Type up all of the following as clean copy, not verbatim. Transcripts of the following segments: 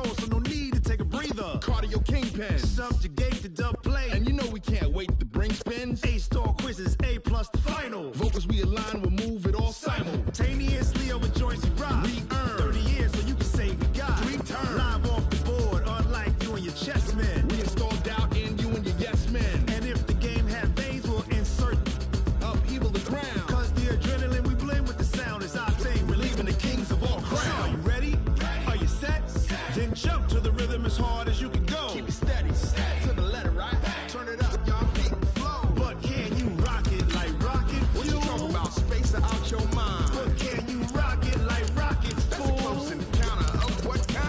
control, so no need to take a breather. Cardio kingpin, subjugate the dub play. And you know we can't wait to bring spins. A-star quizzes, A+ the final. Vocals we align, we'll move it all simultaneously over joints we rock. We earn 30 years, so you can say we got 3 turns. Live off the board, unlike you and your chess men. We install doubt in you and your yes men. And if the game had veins, we'll insert upheaval the ground. Cause the adrenaline we blend with the sound is our thing. We're leaving the kings of all crowns. So are you ready? Are you set? Then jump to the rhythm as hard as you can go. Keep it steady, to the letter, right? Turn it up, y'all, keep the flow. But can you rock it like rocket fuel? What you talking about? Space or out your mind? But can you rock it like rockets, That's fool? a close encounter of what kind?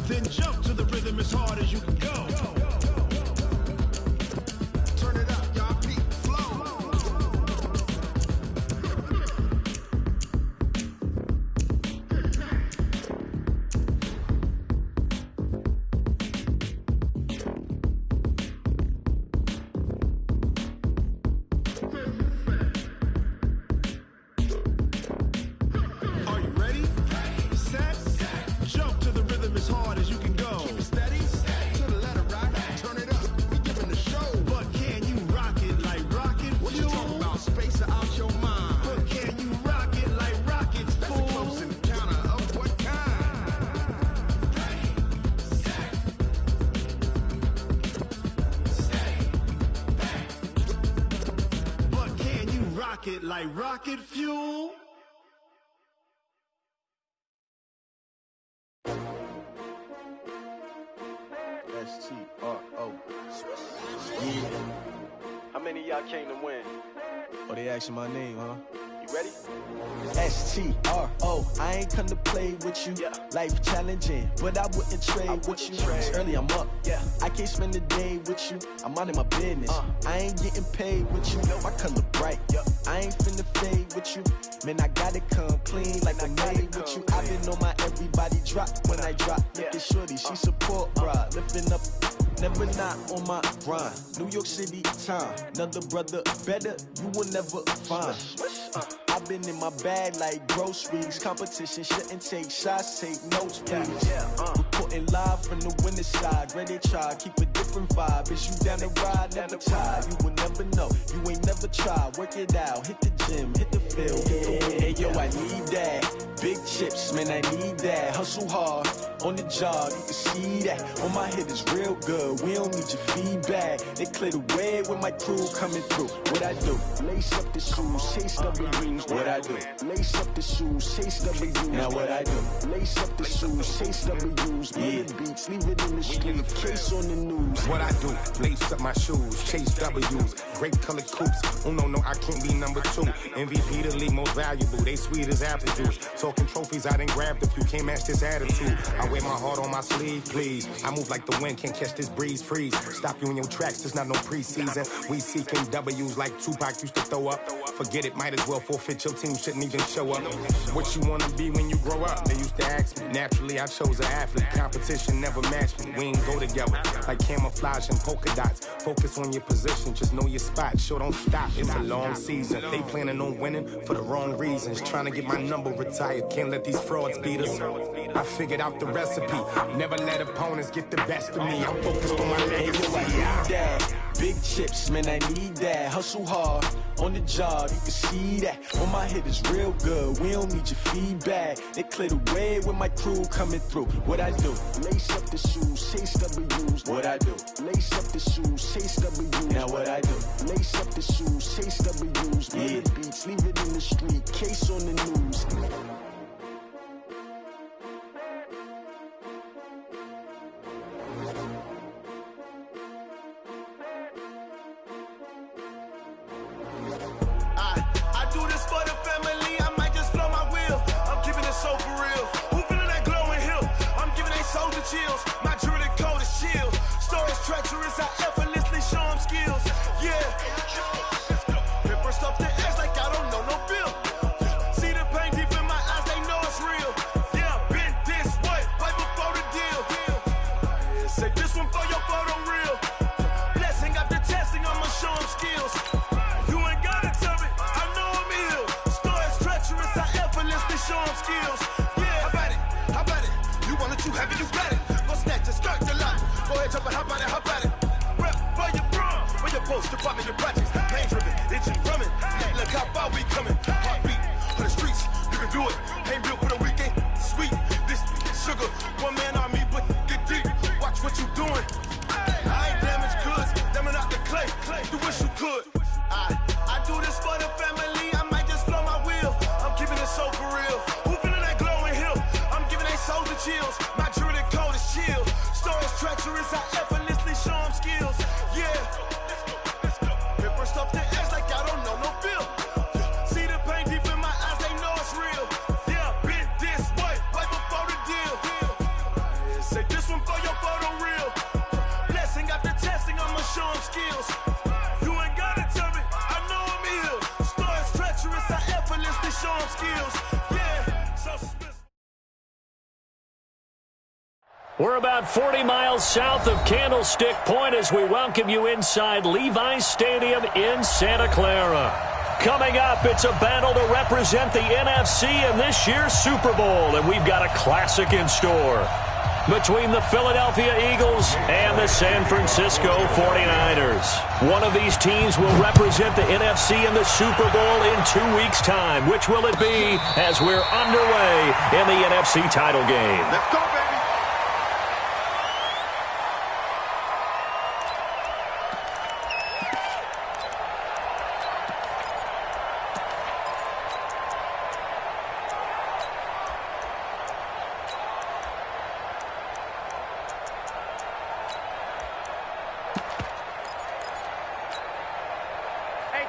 Then jump to the rhythm as hard as you can go. Turn it up, y'all, keep the flow. Are you ready? Set? Jump to the rhythm as hard as you can go. Keep it steady, to the letter, right? Turn it up, we giving the show. But can you rock it like rocket What you fuel? talking about? Space or out your mind? But can you rock it like rockets, That's a fool? close encounter of what kind? But can you rock it like rocket fuel? S-T-R-O. Yeah. How many of y'all came to win? Oh, they asking my name, huh? You ready? S-T-R-O. I ain't come to play with you. Yeah. Life challenging, but I wouldn't trade with you. trade. It's early, I'm up. Yeah. I can't spend the day with you. I'm out of my business. I ain't getting paid with you. My color bright. Yup. I ain't finna fade with you. Man, I gotta come clean like I made with you. I've been on my everybody drop when I drop. Look at shorty, she support, bruh. Lifting up, never not on my grind. New York City time, another brother better, you will never find. I've been in my bag like groceries. Competition shouldn't take shots, take notes, please. Reporting live from the winning side. Ready to try, keep a different vibe. Is you down the ride, never tired. You will never know, you ain't never tried. Work it out, hit the gym, hit the field, hit the win. Hey yo, I need that. Big chips, man, I need that. Hustle hard, on the job, you can see that. On my head is real good, we don't need your feedback. They clear the way with my crew coming through. What I do? Lace up the shoes, chase W's. What I do? Lace up the shoes, chase W's. Now what I do? Lace up the shoes, chase W's. Yeah. Beats, leave it in the street, case on the news. What I do, lace up my shoes, chase W's, great colored coops. Oh no, I can't be number 2. MVP the league most valuable, they sweet as apple juice. Talking trophies, I done grabbed a few, can't match this attitude. I wear my heart on my sleeve, please. I move like the wind, can't catch this breeze, freeze. Stop you in your tracks, there's not no preseason. We seeking W's like Tupac used to throw up. Forget it, might as well forfeit, your team shouldn't even show up. What you wanna be when you grow up? They used to ask me. Naturally, I chose an athlete. Competition never matched me. We ain't go together like camouflage and polka dots. Focus on your position, just know your spot. Sure, don't stop. It's a long season. They planning on winning for the wrong reasons. Trying to get my number retired. Can't let these frauds beat us. I figured out the recipe. Never let opponents get the best of me. I'm focused on my legacy. I need that. Big chips, man, I need that. Hustle hard, on the job, you can see that. On my head is real good, we don't need your feedback. They clear the way with my crew coming through. What I do? Lace up the shoes, chase W's. What I do? Lace up the shoes, chase W's. Now what I do? Lace up the shoes, chase W's. Yeah. Beats, leave it in the street, case on the news. I do this for the family, I might just blow my wheel. I'm keeping it so for real. Who feeling that glowing hill? I'm giving they soldier chills. My jewelry code is chill. Stories treacherous, I effortlessly show them skills. Yeah. Pepper stuff the edge like I don't know no feel. See the pain deep in my eyes, they know it's real. Yeah, been this way, right before the deal. Say this one for your photo reel. Blessing after testing, I'ma show them skills. folks, department of projects, pain driven, engine drumming. Look how far we coming. Heartbeat for the streets, you can do it. Ain't built for the weekend, sweet. This sugar, one man army, but get deep. Watch what you doing. I ain't damaged goods, damn out the clay. You wish you could. I do this for the family. I might just blow my wheel. I'm keeping it so for real. Who feeling that glowing hill? I'm giving they souls the chills. My jewelry code is chill. Stories treacherous, I effortlessly show them skills. Yeah. Paper stuff the edge like I don't know no feel. See the pain deep in my eyes, they know it's real. Yeah, bit this way, right before the deal. Say this one for your photo real. Blessing after testing, I'ma show them skills. You ain't gotta tell me, I know I'm ill. Stories treacherous, I effortlessly show them skills. Yeah, so suspicious. We're about 40 miles south of Candlestick Point as we welcome you inside Levi's Stadium in Santa Clara. Coming up, it's a battle to represent the NFC in this year's Super Bowl, and we've got a classic in store between the Philadelphia Eagles and the San Francisco 49ers. One of these teams will represent the NFC in the Super Bowl in 2 weeks' time. Which will it be as we're underway in the NFC title game? Let's go, baby.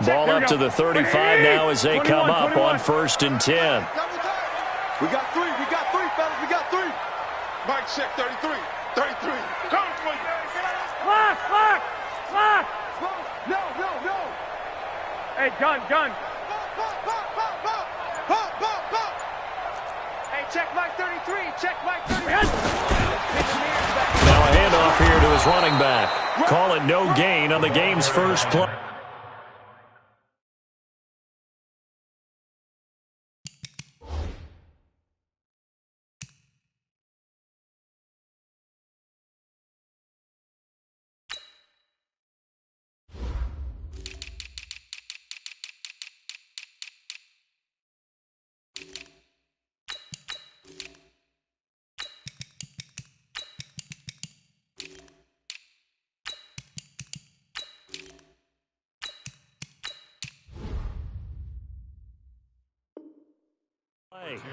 Ball up to the 35 now as they come up on 1st and 10. We got three, fellas, we got three. Mike check, 33. Come on, Lock! No. Hey, gun. Pop. Hey, check Mike 33, Now a handoff here to his running back. Call it no gain on the game's first play.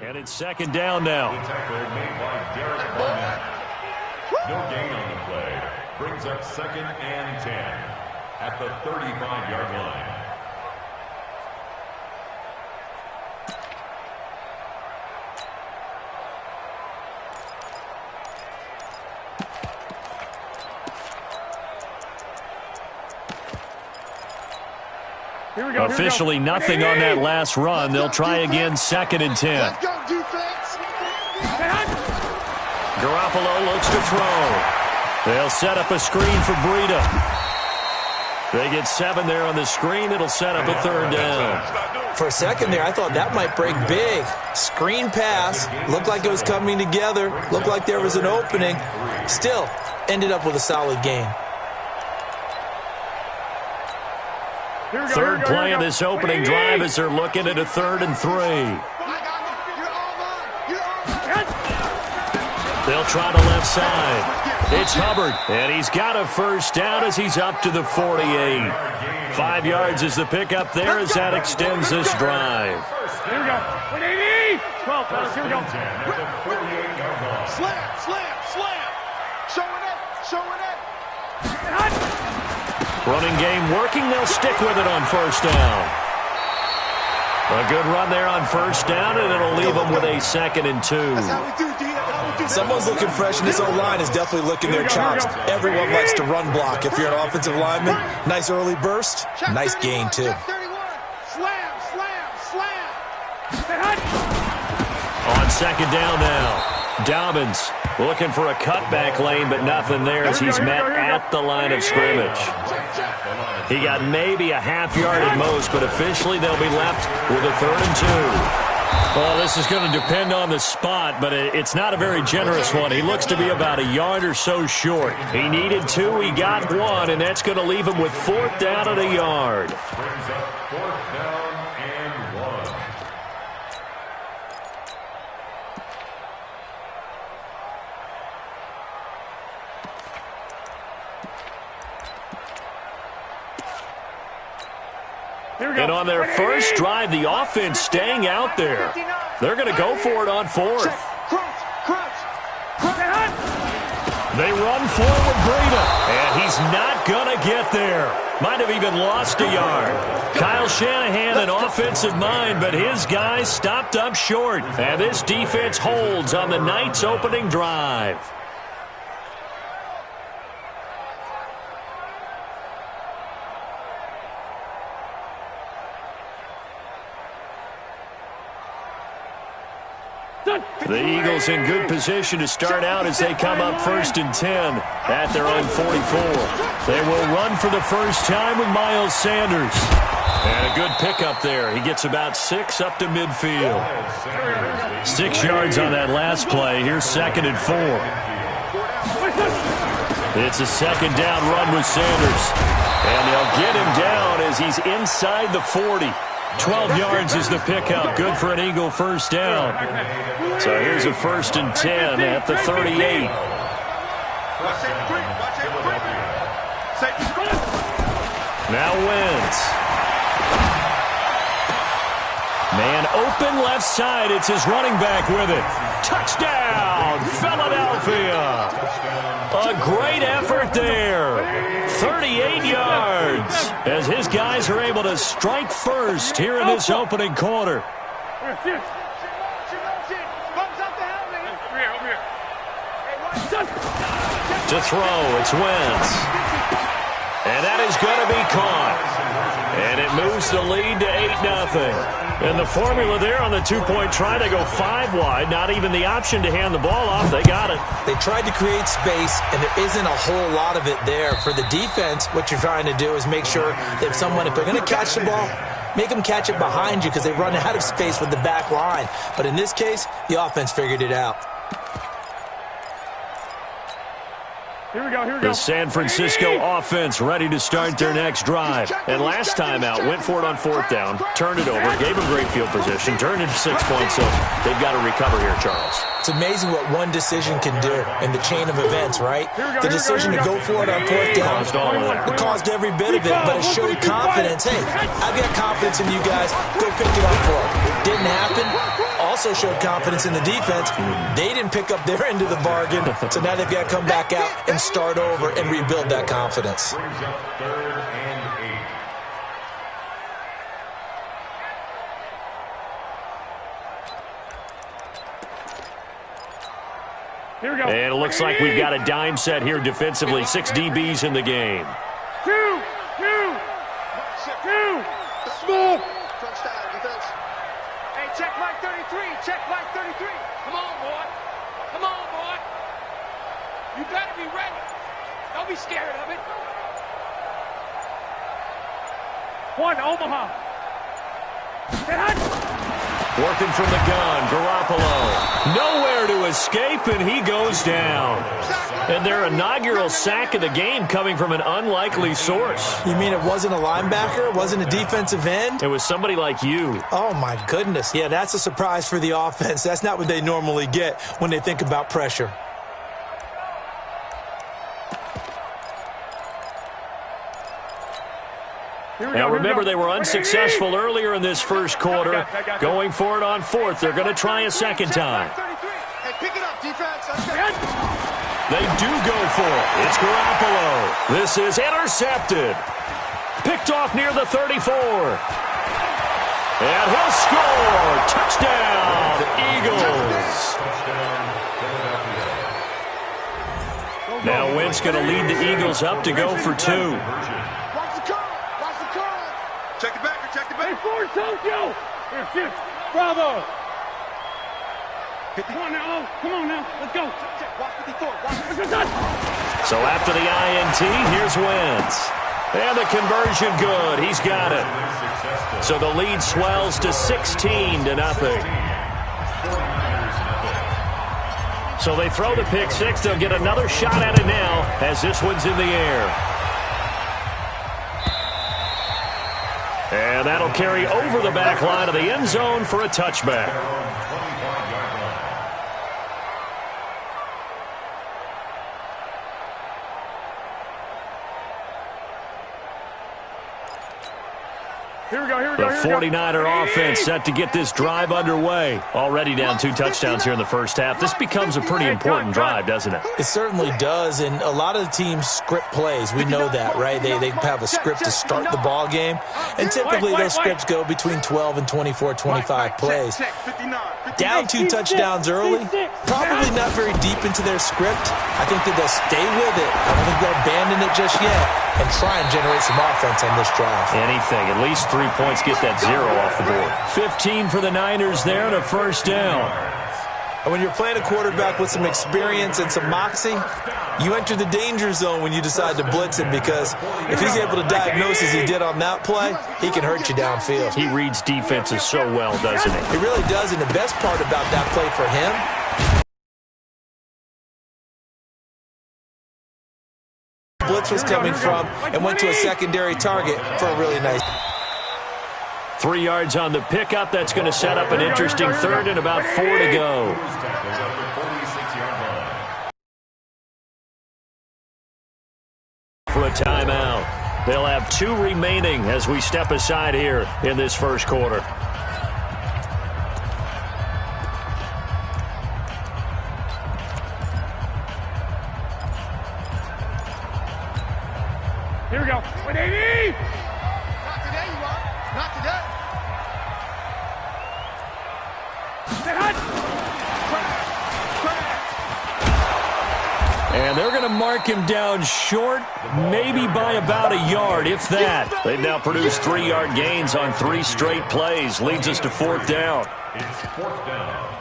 And it's 2nd down now. The tackle made by Derek No gain on the play. Brings up 2nd and 10 at the 35-yard line. Officially nothing on that last run. They'll try again 2nd and 10. Let's go, defense. Garoppolo looks to throw. They'll set up a screen for Breida. They get 7 there on the screen. It'll set up a 3rd down. For a second there, I thought that might break big. Screen pass. Looked like it was coming together. Looked like there was an opening. Still, ended up with a solid game. Third play of this opening drive as they're looking at a 3rd and 3. They'll try to left side. It's Hubbard, and he's got a 1st down as he's up to the 48. 5 yards is the pickup there as that extends this drive. Here we go. 12, fellas, here we go. Slam. Showing it. Running game working. They'll stick with it on 1st down. A good run there on 1st down, and it'll leave them with a 2nd and 2. That's how we do, D. Someone's looking fresh, and this O-line is definitely licking their chops. Everyone likes to run block. If you're an offensive lineman, nice early burst, nice gain, too. Slam. On 2nd down now. Dobbins looking for a cutback lane, but nothing there as he's met at the line of scrimmage. He got maybe a half yard at most, but officially they'll be left with a 3rd and 2. Well, this is going to depend on the spot, but it's not a very generous one. He looks to be about a yard or so short. He needed 2, he got 1, and that's going to leave him with 4th down and a yard. Brings up 4th down and 1. And on their first drive, the offense staying out there. They're going to go for it on 4th. They run forward, Breida, and he's not going to get there. Might have even lost a yard. Kyle Shanahan, an offensive mind, but his guys stopped up short. And this defense holds on the night's opening drive. The Eagles in good position to start out as they come up 1st and 10 at their own 44. They will run for the first time with Miles Sanders. And a good pickup there. He gets about 6 up to midfield. 6 yards on that last play. Here's 2nd and 4. It's a 2nd down run with Sanders. And they'll get him down as he's inside the 40. 12 yards is the pickup. Good for an Eagle first down. So here's a 1st and 10 at the 38. Now Wentz. Man open left side. It's his running back with it. Touchdown, Philadelphia. A great effort there. 38 yards as his guys are able to strike first here in this opening quarter. To throw, it's Wentz. And that is going to be caught. And it moves the lead to 8-0. And the formula there on the 2-point try to go 5 wide. Not even the option to hand the ball off. They got it. They tried to create space, and there isn't a whole lot of it there. For the defense, what you're trying to do is make sure that if they're going to catch the ball, make them catch it behind you because they run out of space with the back line. But in this case, the offense figured it out. Here we go. The San Francisco offense ready to start their next drive. And last time out, went for it on 4th down, turned it over, gave them great field position, turned into 6 points, so they've got to recover here, Charles. It's amazing what one decision can do in the chain of events, right? The decision to go for it on 4th down, it caused every bit of it, but it showed confidence. Hey, I've got confidence in you guys. Go pick it up for it. Didn't happen. Also showed confidence in the defense. They didn't pick up their end of the bargain, so now they've got to come back out and start over and rebuild that confidence. Brings up 3rd and 8. Here we go. And it looks like we've got a dime set here defensively. 6 DBs in the game. 2. Small. Touchdown, defense. Hey, check line 33. Check line 33. Come on, boy. Come on, boy. You better be ready. Don't be scared of it. 1, Omaha. Working from the gun, Garoppolo. Nowhere to escape, and he goes down. And their inaugural sack of the game coming from an unlikely source. You mean it wasn't a linebacker? It wasn't a defensive end? It was somebody like you. Oh, my goodness. Yeah, that's a surprise for the offense. That's not what they normally get when they think about pressure. Now remember, they were unsuccessful earlier in this first quarter. Going for it on 4th. They're going to try a second time. Hey, pick it up, defense. They do go for it. It's Garoppolo. This is intercepted. Picked off near the 34. And he'll score. Touchdown, Eagles. Now Wentz going to lead the Eagles up to go for 2. Check it back. Hey, forward, Tokyo. Here, shoot. Bravo. Come on now. Let's go. Watch 54. So after the INT, here's Wentz. And the conversion good. He's got it. So the lead swells to 16-0. So they throw the pick six. They'll get another shot at it now as this one's in the air. And that'll carry over the back line of the end zone for a touchback. The 49er offense set to get this drive underway. Already down 2 touchdowns here in the first half. This becomes a pretty important drive, doesn't it? It certainly does, and a lot of the teams script plays. We know that, right? They have a script to start the ball game, and typically those scripts go between 12 and 24, 25 plays. Down 2 touchdowns early, probably not very deep into their script. I think that they'll stay with it. I don't think they'll abandon it just yet and try and generate some offense on this drive. Anything, at least 3 points, get that 0 off the board. 15 for the Niners there and a first down. And when you're playing a quarterback with some experience and some moxie, you enter the danger zone when you decide to blitz him, because if he's able to diagnose as he did on that play, he can hurt you downfield. He reads defenses so well, doesn't he? He really does, and the best part about that play for him, blitz was coming from and went to a secondary target for a really nice. 3 yards on the pickup. That's going to set up an interesting third and about 4 to go. For a timeout. They'll have 2 remaining as we step aside here in this first quarter. Here we go. With 80! Not today, you are. Not today. And they're going to mark him down short, maybe by about a yard, if that. They've now produced 3-yard gains on 3 straight plays. Leads us to 4th down. It's 4th down.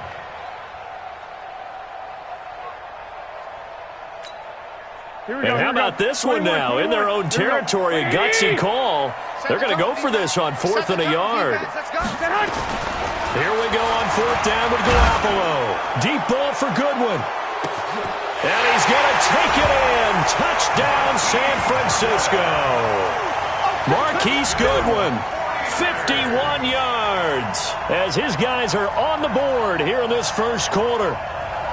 And how about this one now? In their own territory, a gutsy call. They're going to go for this on 4th and a yard. Here we go on 4th down with Garoppolo. Deep ball for Goodwin. And he's going to take it in. Touchdown, San Francisco. Marquise Goodwin, 51 yards, as his guys are on the board here in this first quarter.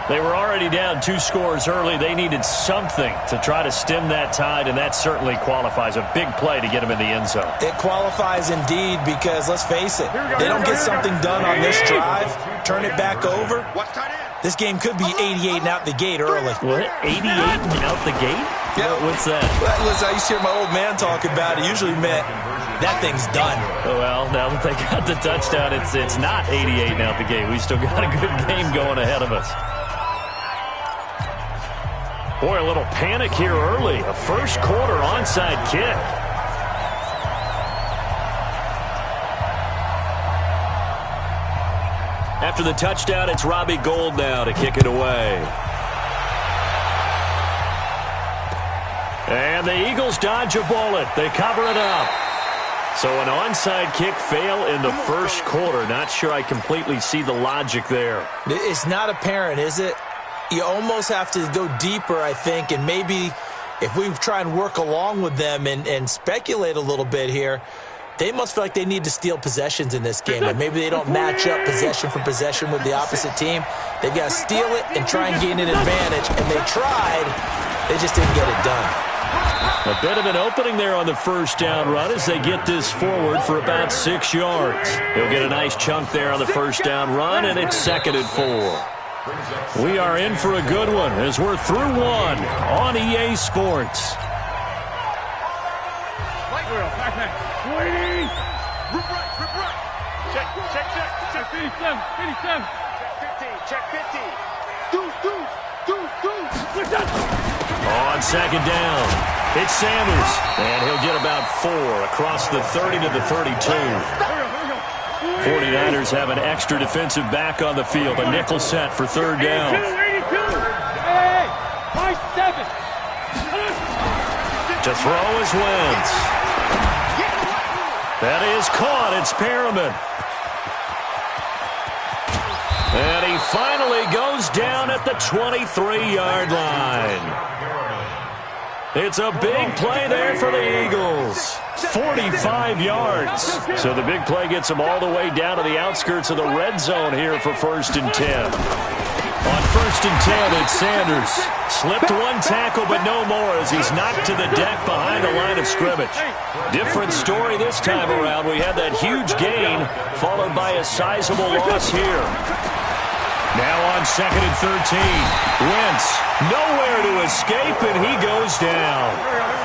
They were already down 2 scores early. They needed something to try to stem that tide, and that certainly qualifies. A big play to get them in the end zone. It qualifies indeed, because let's face it, they don't get something done on this drive, turn it back over. This game could be 88 and out the gate early. What? 88 and out the gate? Yeah. What's that? Well, listen, I used to hear my old man talk about it. Usually meant that thing's done. Well, now that they got the touchdown, it's not 88 and out the gate. We still got a good game going ahead of us. Boy, a little panic here early. A first quarter onside kick. After the touchdown, it's Robbie Gould now to kick it away. And the Eagles dodge a bullet. They cover it up. So an onside kick fail in the first quarter. Not sure I completely see the logic there. It's not apparent, is it? You almost have to go deeper, I think, and maybe if we try and work along with them and speculate a little bit here, they must feel like they need to steal possessions in this game, and maybe they don't match up possession for possession with the opposite team. They've got to steal it and try and gain an advantage, and they tried. They just didn't get it done. A bit of an opening there on the first down run as they get this forward for about 6 yards. He'll get a nice chunk there on the first down run, and it's 2nd and 4. We are in for a good one as we're through one on EA Sports. Check 57. Check 50. On 2nd down, it's Sanders, and he'll get about 4 across the 30 to the 32. 49ers have an extra defensive back on the field, a nickel set for 3rd down. To To throw is Wentz. That is caught. It's Perriman. And he finally goes down at the 23-yard line. It's a big play there for the Eagles. 45 yards. So the big play gets them all the way down to the outskirts of the red zone here for 1st and 10. On 1st and 10, it's Sanders. Slipped one tackle, but no more as he's knocked to the deck behind the line of scrimmage. Different story this time around. We had that huge gain followed by a sizable loss here. Now on 2nd and 13. Wentz nowhere to escape, and he goes down.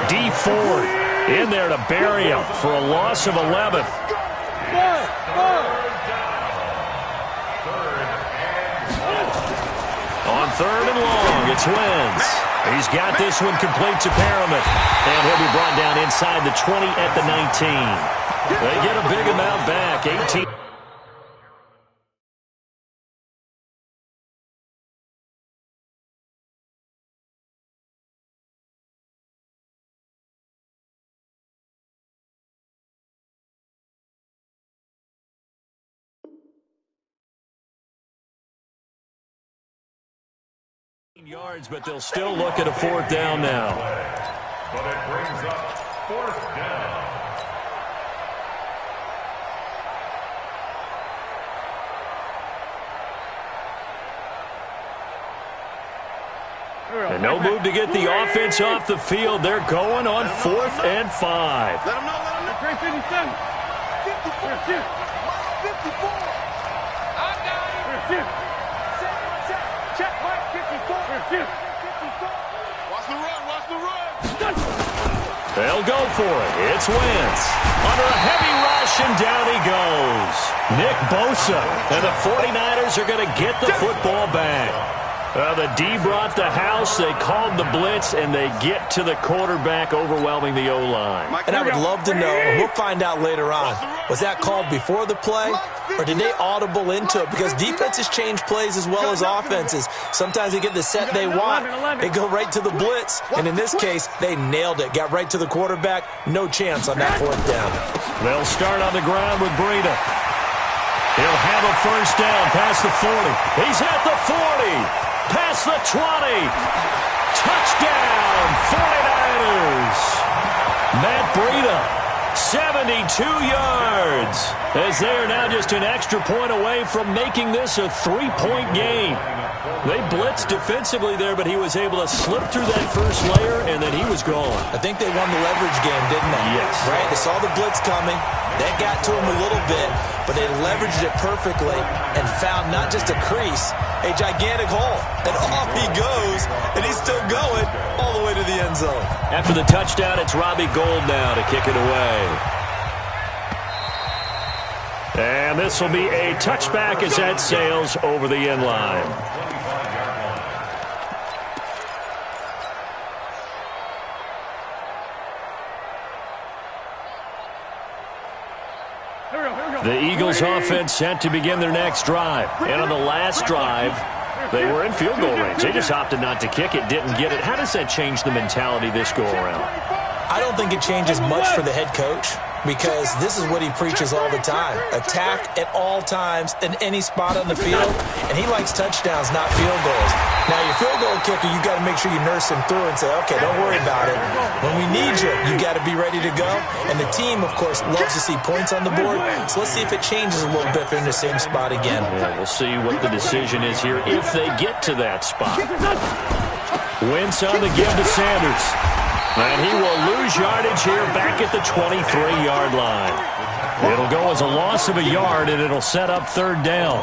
D Ford in there to bury him for a loss of 11. On 3rd and long, it's Wentz. He's got this one complete to Perriman. And he'll be brought down inside the 20 at the 19. They get a big amount back, 18. Yards, but they'll still look at a 4th down now. But it brings up 4th down. And no move to get the offense off the field. They're going on 4th and 5. Let him know. 57. 54. 54. I got him. Check Mike 54. 54. Watch the run. They'll go for it. It's Wentz. Under a heavy rush, and down he goes. Nick Bosa. And the 49ers are going to get the football back. The D brought the house. They called the blitz, and they get to the quarterback, overwhelming the O-line. And I would love to know, and we'll find out later on, was that called before the play, or did they audible into it? Because defenses change plays as well as offenses. Sometimes they get the set they want. They go right to the blitz, and in this case, they nailed it. Got right to the quarterback. No chance on that 4th down. They'll start on the ground with Breida. He'll have a 1st down past the 40. He's at the 40. Past the 20. Touchdown, 49ers. Matt Breida, 72 yards. As they are now just an extra point away from making this a 3-point game. They blitzed defensively there, but he was able to slip through that first layer, and then he was gone. I think they won the leverage game, didn't they? Yes. Right? They saw the blitz coming. That got to him a little bit, but they leveraged it perfectly and found not just a crease, a gigantic hole. And off he goes, and he's still going all the way to the end zone. After the touchdown, it's Robbie Gould now to kick it away. And this will be a touchback as that sails over the end line. The Eagles offense set to begin their next drive. And on the last drive, they were in field goal range. They just opted not to kick it, didn't get it. How does that change the mentality this go around? I don't think it changes much for the head coach, because this is what he preaches all the time. Attack at all times in any spot on the field, and he likes touchdowns, not field goals. Now, your field goal kicker, you got to make sure you nurse him through and say, okay, don't worry about it. When we need you, you got to be ready to go. And the team, of course, loves to see points on the board, so let's see if it changes a little bit if they're in the same spot again. Yeah, we'll see what the decision is here if they get to that spot. Wentz on the give to Sanders. And he will lose yardage here back at the 23-yard line. It'll go as a loss of a yard, and it'll set up 3rd down.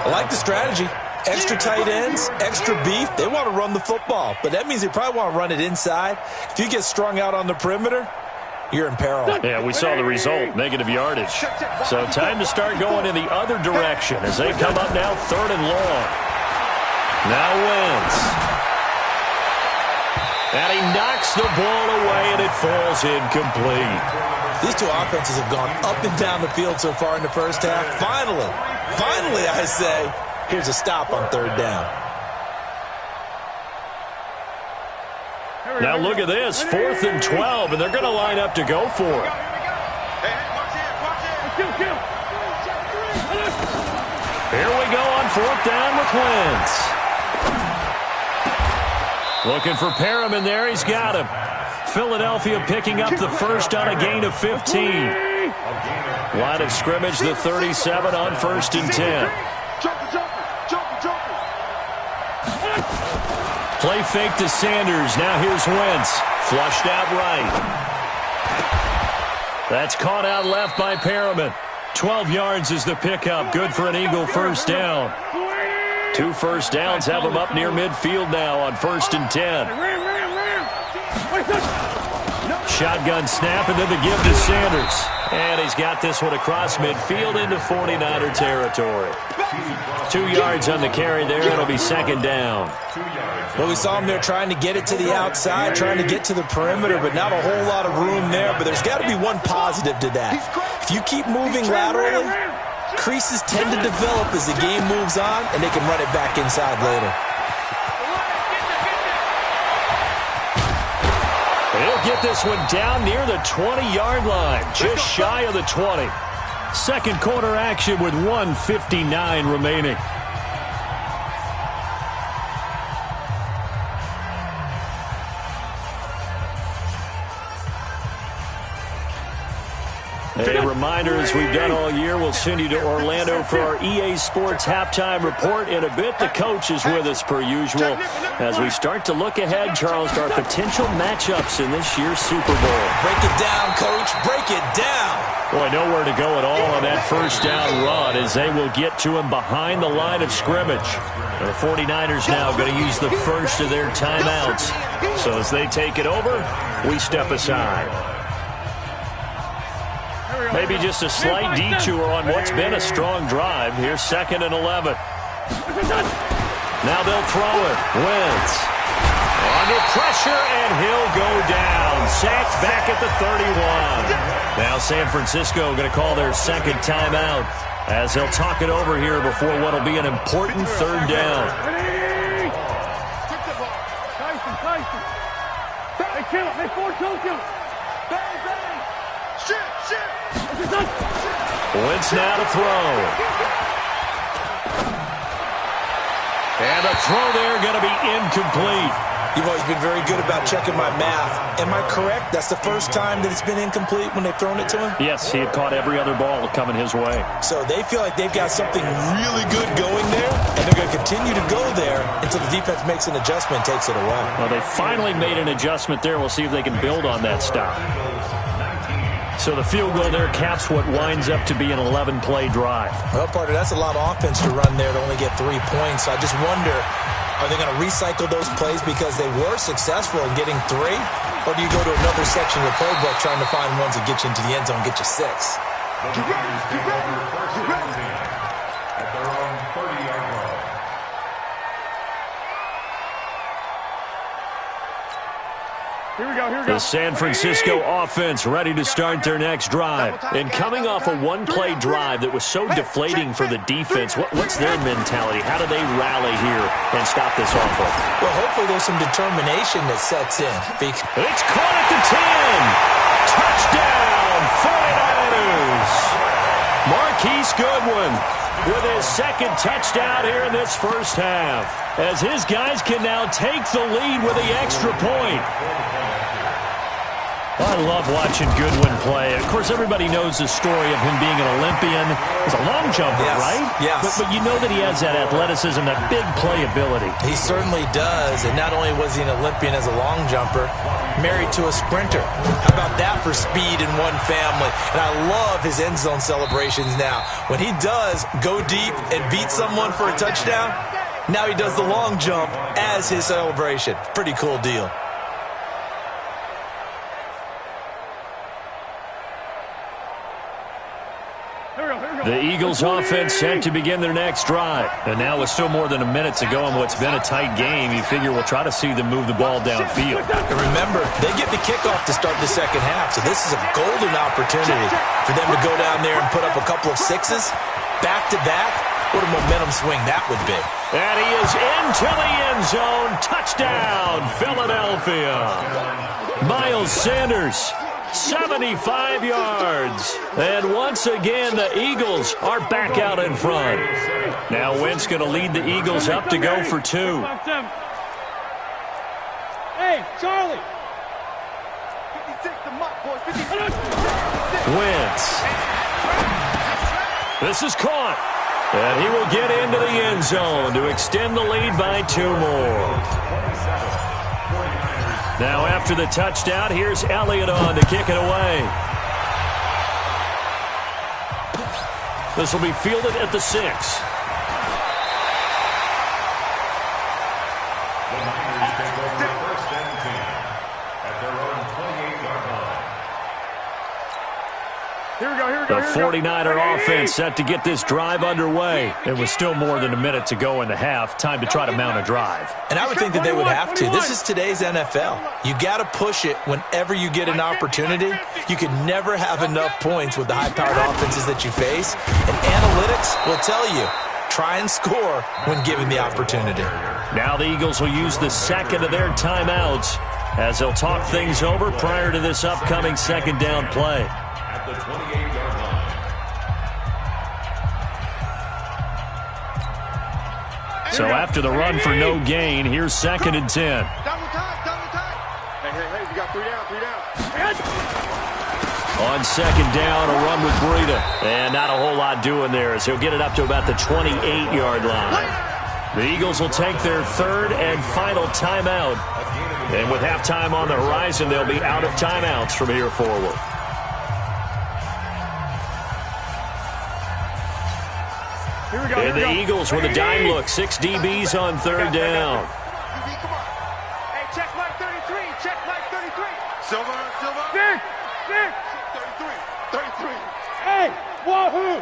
I like the strategy. Extra tight ends, extra beef. They want to run the football, but that means they probably want to run it inside. If you get strung out on the perimeter, you're in peril. Yeah, we saw the result, negative yardage. So time to start going in the other direction as they come up now 3rd and long. Now Wentz. And he knocks the ball away, and it falls incomplete. These two offenses have gone up and down the field so far in the first half. Finally, I say, here's a stop on 3rd down. Now look at this, 4th and 12, and they're going to line up to go for it. Here we go on 4th down with Wentz. Looking for Perriman there. He's got him. Philadelphia picking up the first on a gain of 15. Line of scrimmage, the 37 on 1st and 10. Play fake to Sanders. Now here's Wentz. Flushed out right. That's caught out left by Perriman. 12 yards is the pickup. Good for an Eagle first down. 2 first downs have him up near midfield now on 1st and 10. Shotgun snap and then the give to Sanders. And he's got this one across midfield into 49er territory. 2 yards on the carry there. It'll be 2nd down. Well, we saw him there trying to get it to the outside, trying to get to the perimeter, but not a whole lot of room there. But there's got to be one positive to that. If you keep moving laterally, creases tend to develop as the game moves on, and they can run it back inside later. He'll get this one down near the 20-yard line, just shy of the 20. Second quarter action with 1:59 remaining. A reminder, as we've done all year, we'll send you to Orlando for our EA Sports halftime report in a bit. The coach is with us per usual as we start to look ahead, Charles, to our potential matchups in this year's Super Bowl. Break it down, Coach. Break it down. Boy, nowhere to go at all on that first down run as they will get to him behind the line of scrimmage. The 49ers now going to use the first of their timeouts. So as they take it over, we step aside. Maybe just a slight detour on what's been a strong drive. Here's 2nd and 11. Now they'll throw it. Wentz under pressure, and he'll go down. Sacked back at the 31. Now San Francisco going to call their 2nd timeout as they'll talk it over here before what will be an important 3rd down. Wentz now to throw. And the throw there going to be incomplete. You've always been very good about checking my math. Am I correct? That's the first time that it's been incomplete when they've thrown it to him? Yes, he had caught every other ball coming his way. So they feel like they've got something really good going there, and they're going to continue to go there until the defense makes an adjustment and takes it away. Well, they finally made an adjustment there. We'll see if they can build on that stop. So the field goal there caps what winds up to be an 11-play drive. Well, partner, that's a lot of offense to run there to only get 3 points. I just wonder, are they going to recycle those plays because they were successful in getting 3? Or do you go to another section of the playbook trying to find ones that get you into the end zone and get you 6? You ready? At their own 30-yard line. Here we go. The San Francisco offense ready to start their next drive. And coming off a one-play drive that was so deflating for the defense, what's their mentality? How do they rally here and stop this offense? Well, hopefully there's some determination that sets in. It's caught at the 10. Touchdown, 49ers. Marquise Goodwin with his 2nd touchdown here in this first half, as his guys can now take the lead with the extra point. I love watching Goodwin play. Of course, everybody knows the story of him being an Olympian. He's a long jumper, right? Yes. But you know that he has that athleticism, that big playability. He certainly does. And not only was he an Olympian as a long jumper, married to a sprinter. How about that for speed in one family? And I love his end zone celebrations now. When he does go deep and beat someone for a touchdown, now he does the long jump as his celebration. Pretty cool deal. The Eagles offense set to begin their next drive. And now with still more than a minute to go in what's been a tight game, you figure we'll try to see them move the ball downfield. And remember, they get the kickoff to start the second half, so this is a golden opportunity for them to go down there and put up a couple of 6s back-to-back What a momentum swing that would be. And he is into the end zone. Touchdown, Philadelphia. Miles Sanders, 75 yards. And once again, the Eagles are back out in front. Now Wentz going to lead the Eagles up to go for 2. Hey, Charlie. Wentz. This is caught. And he will get into the end zone to extend the lead by 2 more. Now after the touchdown, here's Elliott on to kick it away. This will be fielded at the 6. The 49er offense set to get this drive underway. It was still more than a minute to go in the half. Time to try to mount a drive. And I would think that they would have to. This is today's NFL. You got to push it whenever you get an opportunity. You can never have enough points with the high-powered offenses that you face. And analytics will tell you, try and score when given the opportunity. Now the Eagles will use the second of their timeouts as they'll talk things over prior to this upcoming second down play. At the 28-yard line. So after the run for no gain, here's 2nd and 10. Hey, we got 3 down, 3 down. On 2nd down, a run with Breida. And not a whole lot doing there as he'll get it up to about the 28-yard line. The Eagles will take their 3rd and final timeout. And with halftime on the horizon, they'll be out of timeouts from here forward. And the Eagles with a dime look. 6 DBs on 3rd down. Hey, check Mike 33. Check Mike 33. Silver. Dick. 33. Hey, wahoo.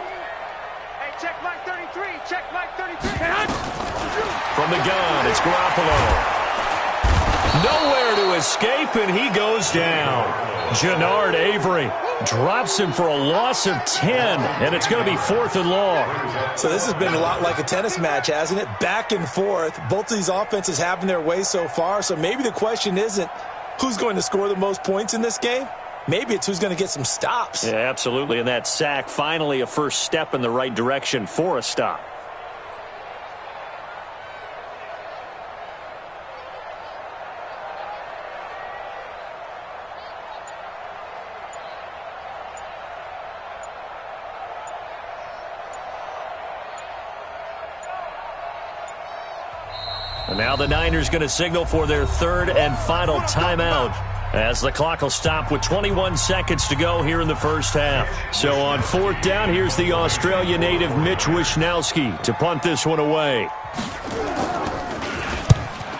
Hey, check Mike 33. Check Mike 33. From the gun, it's Garoppolo. Nowhere to escape, and he goes down. Jannard Avery drops him for a loss of 10, and it's going to be 4th and long. So this has been a lot like a tennis match, hasn't it? Back and forth. Both of these offenses having their way so far, so maybe the question isn't who's going to score the most points in this game. Maybe it's who's going to get some stops. Yeah, absolutely, and that sack, finally a first step in the right direction for a stop. And now the Niners going to signal for their 3rd and final timeout as the clock will stop with 21 seconds to go here in the first half. So on 4th down, here's the Australia native Mitch Wishnowsky to punt this one away.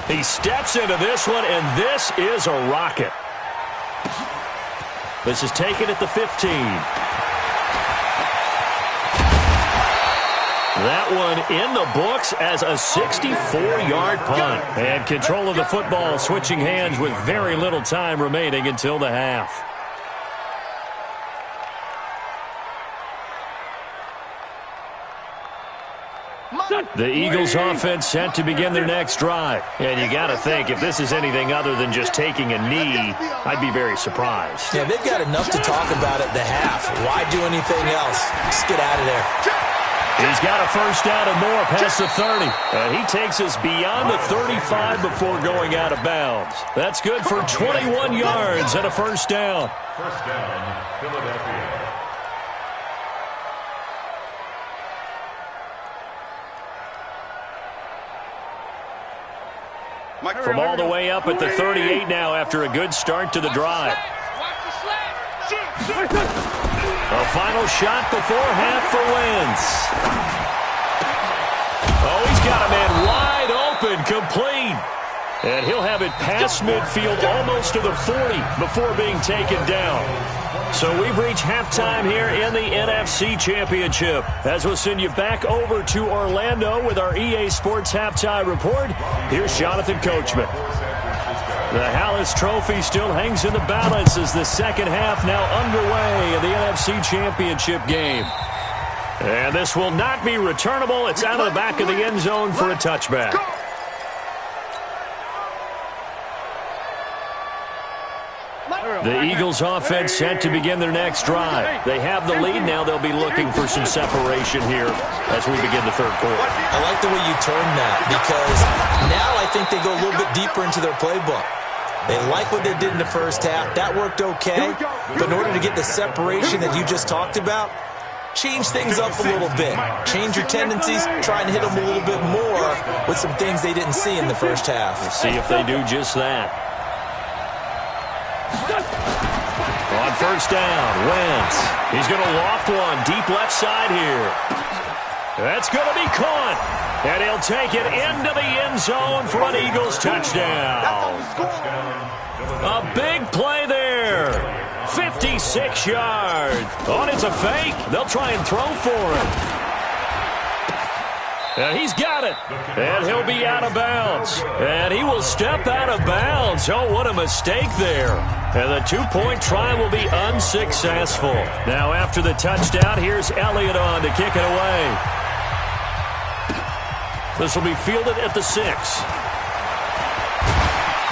He steps into this one, and this is a rocket. This is taken at the 15. That one in the books as a 64-yard punt. And control of the football switching hands with very little time remaining until the half. The Eagles offense set to begin their next drive. And you got to think, if this is anything other than just taking a knee, I'd be very surprised. Yeah, they've got enough to talk about at the half. Why do anything else? Just get out of there. He's got a first down and more past the 30. And he takes us beyond the 35 before going out of bounds. That's good for 21 yards and a first down. First down, Philadelphia. From all the way up at the 38 now after a good start to the drive. A final shot before half for Wentz. Oh, he's got a man wide open, complete. And he'll have it past midfield almost to the 40 before being taken down. So we've reached halftime here in the NFC Championship. As we'll send you back over to Orlando with our EA Sports Halftime Report, here's Jonathan Coachman. The Hallis Trophy still hangs in the balance as the second half now underway in the NFC Championship game. And this will not be returnable. It's out of the back of the end zone for a touchback. The Eagles offense set to begin their next drive. They have the lead now. They'll be looking for some separation here as we begin the third quarter. I like the way you turned that, because now I think they go a little bit deeper into their playbook. They like what they did in the first half. That worked okay. But in order to get the separation that you just talked about, change things up a little bit. Change your tendencies. Try and hit them a little bit more with some things they didn't see in the first half. We'll see if they do just that. On first down, Wentz. He's going to loft one deep left side here. That's going to be caught. And he'll take it into the end zone for an Eagles touchdown. A big play there. 56 yards. Oh, it's a fake. They'll try and throw for him. And he's got it. And he'll be out of bounds. And he will step out of bounds. Oh, what a mistake there. And the two-point try will be unsuccessful. Now after the touchdown, here's Elliott on to kick it away. This will be fielded at the 6.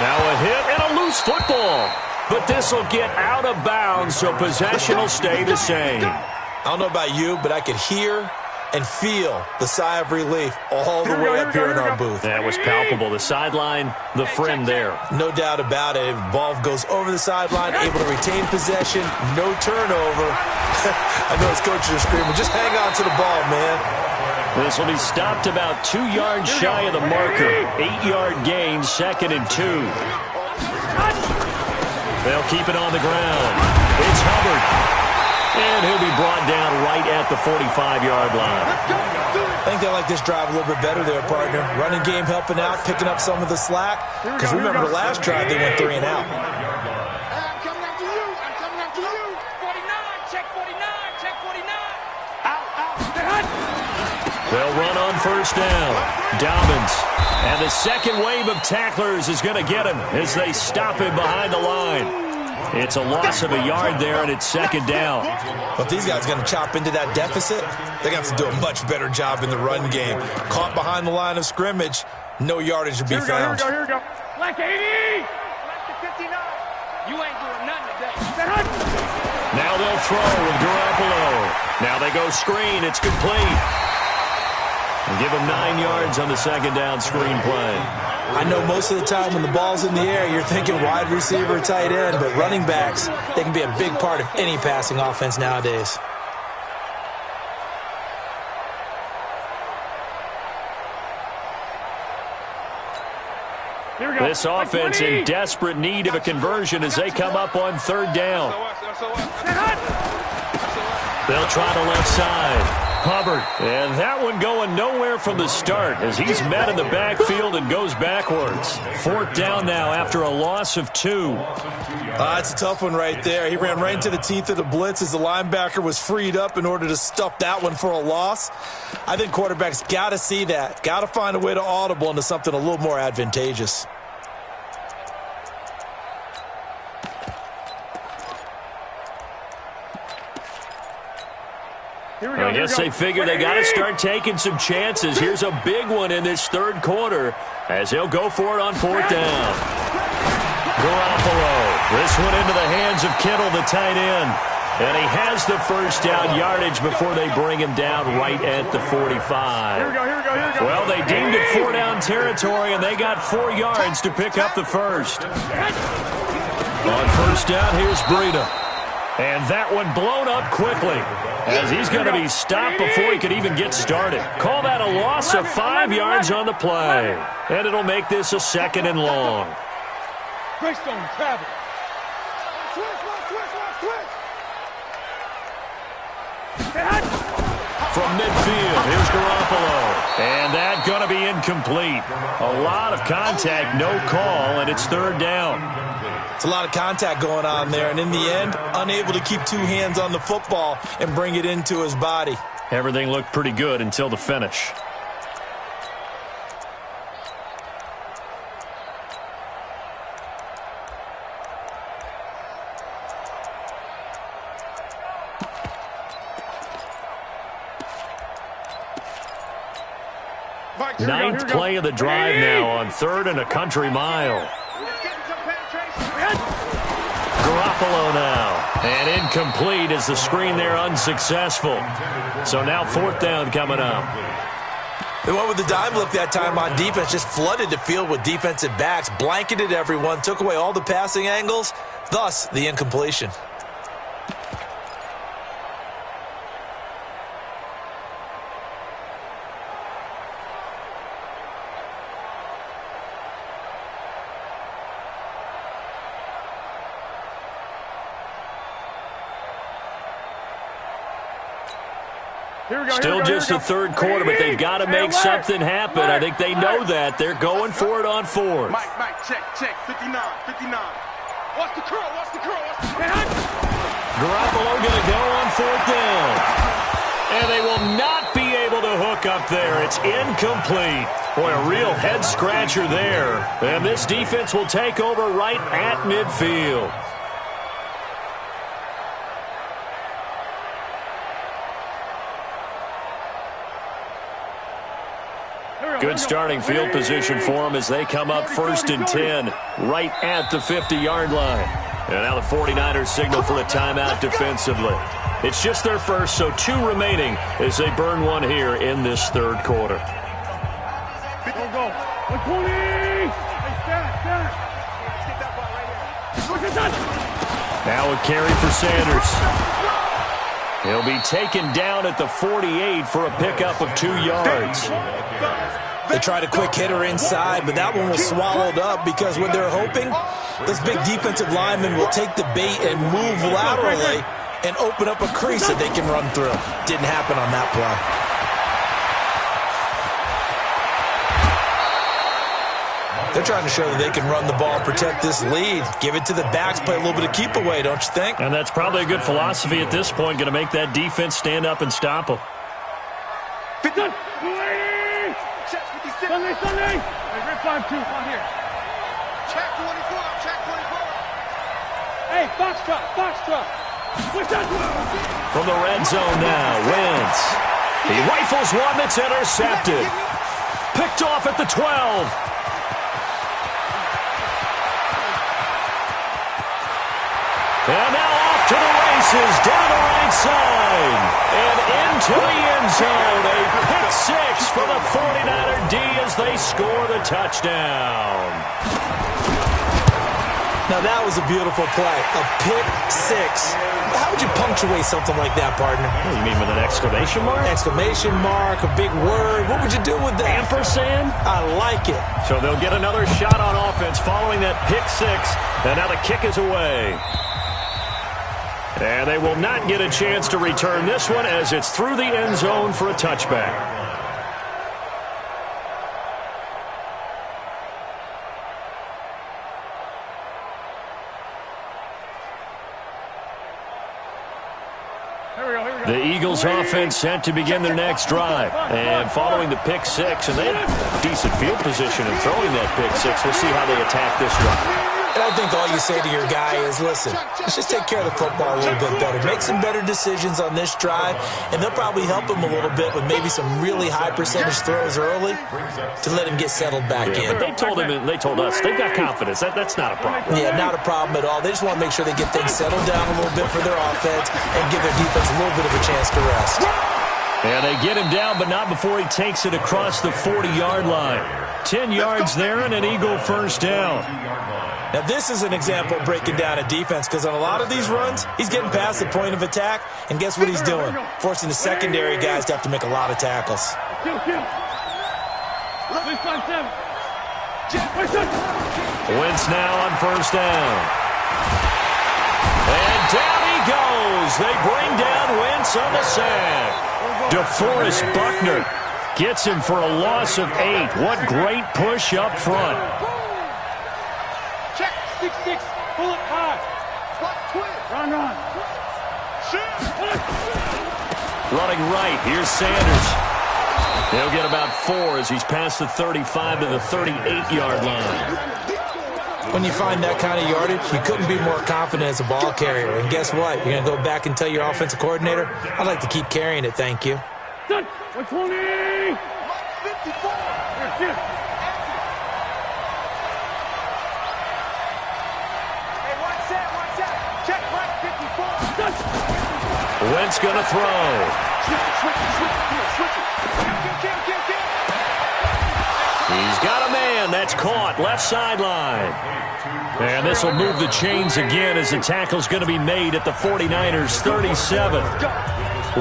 Now a hit and a loose football. But this will get out of bounds, so possession will stay the same. I don't know about you, but I could hear and feel the sigh of relief all the way up here in our booth. That was palpable. The sideline, the friend there. No doubt about it. If the ball goes over the sideline, able to retain possession, no turnover. I know his coaches are screaming, just hang on to the ball, man. This will be stopped about 2 yards shy of the marker. 8-yard gain, 2nd and 2. They'll keep it on the ground. It's Hubbard. And he'll be brought down right at the 45-yard line. I think they like this drive a little bit better there, partner. Running game helping out, picking up some of the slack. Because remember the last drive, they went 3 and out. I'm coming after you. I'm coming after you. 49, check 49, check 49. Out. They'll run on first down. Dobbins. And the second wave of tacklers is going to get him as they stop him behind the line. It's a loss of a yard there, and it's 2nd down. But these guys are going to chop into that deficit. They're going to have to do a much better job in the run game. Caught behind the line of scrimmage, no yardage to be found. Here we go. Blank 80! Blank 59. You ain't doing nothing today. Now they'll throw with Garoppolo. Now they go screen. It's complete. And give him 9 yards on the 2nd down screen play. I know most of the time when the ball's in the air, you're thinking wide receiver, tight end, but running backs, they can be a big part of any passing offense nowadays. This offense in desperate need of a conversion as they come up on 3rd down. They'll try the left side. Hubbard, and that one going nowhere from the start as he's met in the backfield and goes backwards. 4th down now after a loss of 2. It's a tough one right there. He ran right into the teeth of the blitz as the linebacker was freed up in order to stuff that one for a loss. I think quarterbacks got to see that. Got to find a way to audible into something a little more advantageous. I guess they figure they got to start taking some chances. Here's a big one in this 3rd quarter as he'll go for it on 4th down. Garoppolo. This one into the hands of Kittle, the tight end. And he has the first down yardage before they bring him down right at the 45. Here we go. Well, they deemed it 4-down territory, and they got 4 yards to pick up the first. On first down, here's Breida. And that one blown up quickly as he's going to be stopped before he could even get started. Call that a loss of 5 yards on the play. And it'll make this a 2nd and long. Greystone travel. From midfield, here's Garoppolo. And that's going to be incomplete. A lot of contact, no call, and it's 3rd down. It's a lot of contact going on there, and in the end, unable to keep 2 hands on the football and bring it into his body. Everything looked pretty good until the finish. Ninth play of the drive now on 3rd and a country mile. Garoppolo now. And incomplete as the screen there unsuccessful. So now 4th down coming up. They went with the dime look that time on defense, just flooded the field with defensive backs, blanketed everyone, took away all the passing angles, thus the incompletion. Still just the 3rd quarter, but they've got to make something happen. I think they know that. They're going for it on 4th. Mike, check, 59. Watch the curl, Garoppolo going to go on 4th down. And they will not be able to hook up there. It's incomplete. Boy, a real head-scratcher there. And this defense will take over right at midfield. Good starting field position for them as they come up 1st and 10 right at the 50-yard line. And now the 49ers signal for a timeout defensively. It's just their first, so 2 remaining as they burn one here in this 3rd quarter. Now a carry for Sanders. He'll be taken down at the 48 for a pickup of 2 yards. They tried a quick hitter inside, but that one was swallowed up because what they're hoping, this big defensive lineman will take the bait and move laterally and open up a crease that they can run through. Didn't happen on that play. They're trying to show that they can run the ball and protect this lead. Give it to the backs, play a little bit of keep away, don't you think? And that's probably a good philosophy at this point, going to make that defense stand up and stop them. Sunday. Red 5-2, on here. Check 24. Hey, box truck. From the red zone now, Wentz. He rifles one that's intercepted. Picked off at the 12. And now off to the races, down the right side, and into the end zone. A pick 6 for the 49er D as they score the touchdown. Now that was a beautiful play, a pick 6. How would you punctuate something like that, partner? What do you mean, with an exclamation mark? Exclamation mark, a big word. What would you do with that? Ampersand? I like it. So they'll get another shot on offense following that pick 6, and now the kick is away. And they will not get a chance to return this one as it's through the end zone for a touchback. The Eagles offense set to begin their next drive. And following the pick 6, and they had decent field position in throwing that pick 6. We'll see how they attack this drive. And I think all you say to your guy is, listen, let's just take care of the football a little bit better. Make some better decisions on this drive, and they'll probably help him a little bit with maybe some really high percentage throws early to let him get settled back in. But they told him, and they told us, they've got confidence. That's not a problem. Yeah, not a problem at all. They just want to make sure they get things settled down a little bit for their offense and give their defense a little bit of a chance to rest. And they get him down, but not before he takes it across the 40-yard line. 10 yards there and an Eagle first down. Now, this is an example of breaking down a defense because on a lot of these runs, he's getting past the point of attack, and guess what he's doing? Forcing the secondary guys to have to make a lot of tackles. Wentz now on first down. And down he goes. They bring down Wentz on the sack. DeForest Buckner gets him for a loss of 8. What great push up front. 6-6, pull it high. Run. Running right, here's Sanders. He'll get about 4 as he's past the 35 to the 38-yard line. When you find that kind of yardage, you couldn't be more confident as a ball carrier. And guess what? You're going to go back and tell your offensive coordinator, I'd like to keep carrying it, thank you. 120! 54. Hey, watch that. Check right 54. Wentz gonna throw. Switch it. Kill. He's got a man. That's caught. Left sideline. And this will move the chains again as the tackle's going to be made at the 49ers 37.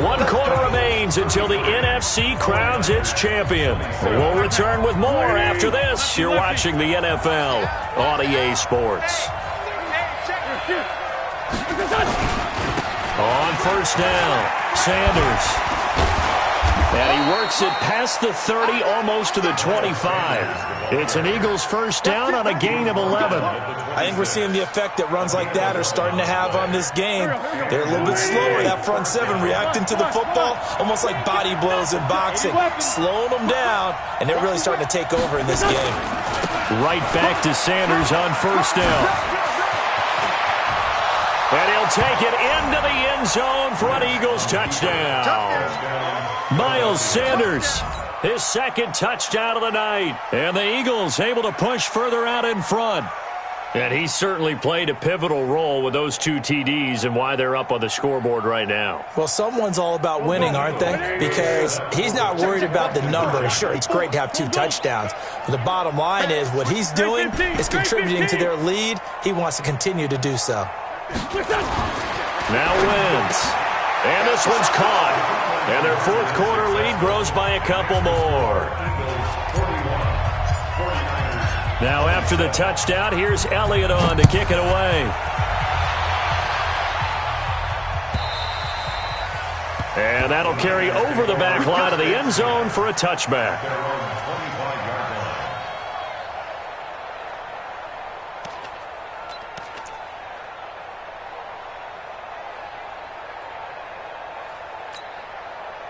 1 quarter remains until the NFC crowns its champion. We'll return with more after this. You're watching the NFL on EA Sports. On first down, Sanders. And he works it past the 30, almost to the 25. It's an Eagles first down on a gain of 11. I think we're seeing the effect that runs like that are starting to have on this game. They're a little bit slower, that front seven, reacting to the football, almost like body blows in boxing, slowing them down, and they're really starting to take over in this game. Right back to Sanders on first down. And he'll take it into the end zone for an Eagles touchdown. Miles Sanders, his second touchdown of the night. And the Eagles able to push further out in front. And he certainly played a pivotal role with those 2 TDs and why they're up on the scoreboard right now. Well, someone's all about winning, aren't they? Because he's not worried about the number. Sure, it's great to have 2 touchdowns. But the bottom line is what he's doing is contributing to their lead. He wants to continue to do so. Now Wentz. And this one's caught. And their fourth quarter lead grows by a couple more. Now after the touchdown, here's Elliott on to kick it away. And that'll carry over the back line of the end zone for a touchback.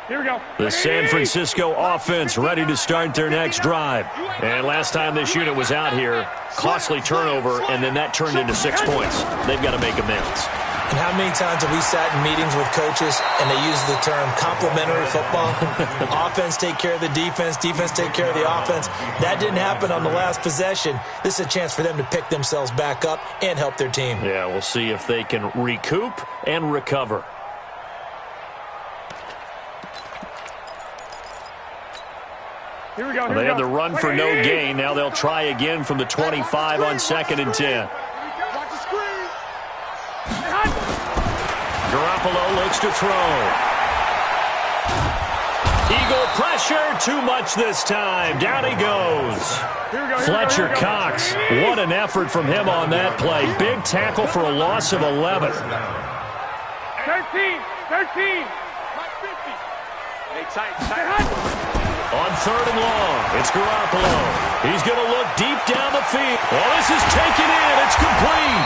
Here we go. The San Francisco offense ready to start their next drive. And last time this unit was out here, costly turnover, and then that turned into 6 points. They've got to make amends. And how many times have we sat in meetings with coaches and they use the term complementary football? Offense take care of the defense, defense take care of the offense. That didn't happen on the last possession. This is a chance for them to pick themselves back up and help their team. Yeah, we'll see if they can recoup and recover. Here we go. They had the run for no gain. Now they'll try again from the 25 on 2nd and 10. Garoppolo looks to throw. Eagle pressure, too much this time. Down he goes. Fletcher Cox, what an effort from him on that play. Big tackle for a loss of 11. 13. 13. Hey, tight. On 3rd and long, it's Garoppolo. He's going to look deep down the field. Well, this is taken in. It's complete.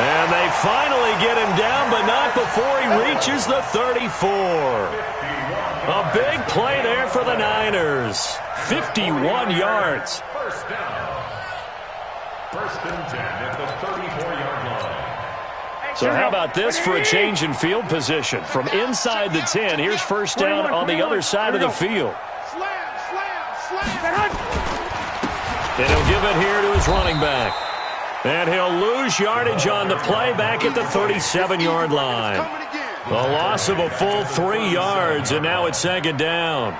And they finally get him down, but not before he reaches the 34. A big play there for the Niners. 51 yards. First down. 1st and 10 at the 34-yard line. So how about this for a change in field position? From inside the 10, here's first down on the other side of the field. And he'll give it here to his running back. And he'll lose yardage on the play back at the 37-yard line. A loss of a full 3 yards, and now it's 2nd down.